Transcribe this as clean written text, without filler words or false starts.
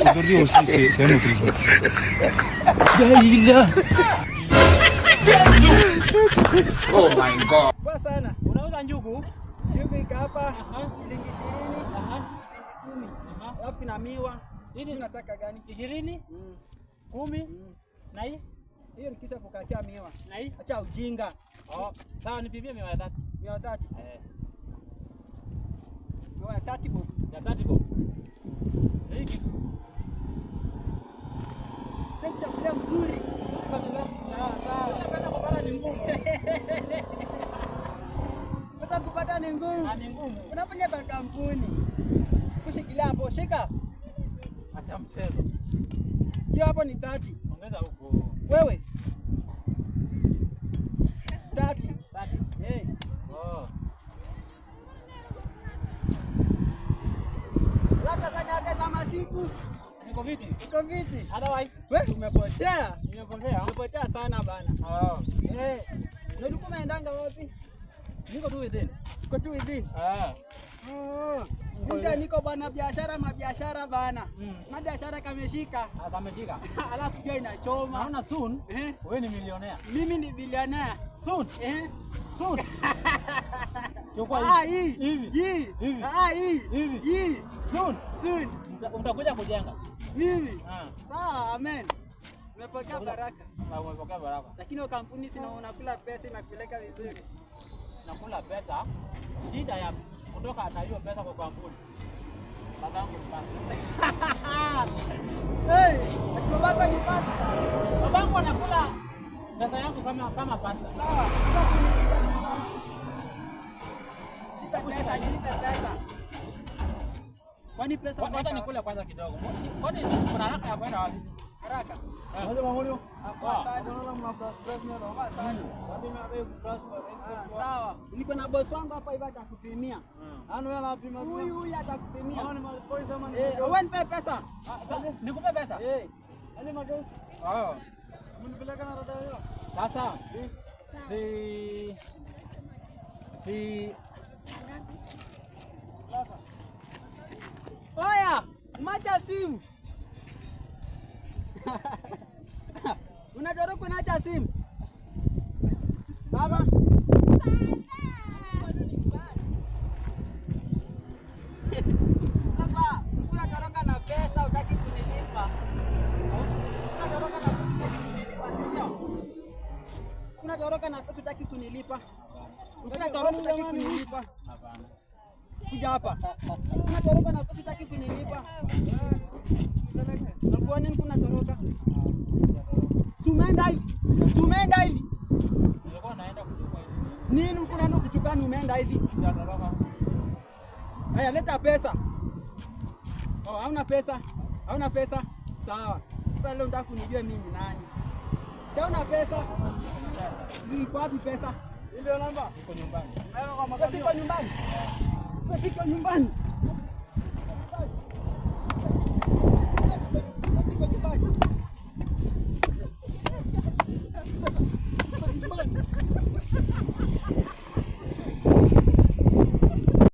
Aujourd'hui aussi, c'est un autre jour. Jaila. Oh my God. Kwa sana. Unauza njugu? Njugu iko hapa shilingi 20, 10. Alafu kuna miwa. Hii unataka gani? 20? 10? Na hii? Hiyo nikisha kukatia miwa. Na hii? Acha ujinga. Oh, sawa nipimie miwa ya 30. Miwa 30. Miwa ya 30 bob. Ya 30 bob. Hii kitu. Thank you mzuri. Sawa. Pesa kupata ni ngumu. Pesa kupata ni ngumu. Ni ngumu. Unafanya kwa kampuni. Kushikilia hapo, shika. Acha mchezo. Hiyo hapo ni 30. Ongeza huko. Wewe. 30. 30. Eh. Oh. Sasa nyaka za masiku. Niko viti. Niko viti. Otherwise, Wewe umepotea. nimepotea. Umepotea sana bana. Oh. Ndio ulikuwa unaendanga wapi? Niko tu within. Uko tu within. Niko bana mabiashara bana. Na biashara kameshika. Kameshika. Alafu pia inachoma. Naona soon wewe ni millionaire. Mimi ni billionaire. Soon. Soon. Chukua hii. Hivi. Hii. Soon. Utakuja kujenga. Mimi. Sawa, amen. Umepokea baraka. Umepokea baraka. Lakini kampuni sina unakula pesa inakupeleka vizuri. Nakula pesa. Shida ya kutoka na hiyo pesa kwa kampuni. Babangu ni pasa. Baba ni pasa. Babangu anakula pesa yangu kama pasa. Sawa. Pesa. Kwani pesa wacha nikule kwanza kidogo. Kwani kuna haraka ya kwenda wapi? Haraka. Sawa. Niko na boss wangu hapa hivi atakupimia. Huyu atakupimia. Wewe nipe pesa. Nikupe pesa? Sasa. Oya, umacha simu. Unatoroka unacha simu. Baba. Sasa, unatoroka na pesa utaki kunilipa. Unatoroka na pesa utaki kunilipa, sio? Unatoroka na pesa utaki kunilipa. Unatoroka utaki kunilipa. Hapana. Kuja hapa. Unatoroka na pesa utaki kunilipa. Nakuwa nini kunatoroka? Sumeenda hivi. Nilikuwa naenda kuchukua hivi. Nini uko naenda kuchukua ni umeenda hivi? Sijatoroka. Haya, leta pesa. Hauna pesa? Hauna pesa? Sawa. Sasa leo nataka kunijua mimi nani. Hauna pesa? Ziko wapi pesa? Ndio namba. Niko nyumbani. Siko nyumbani.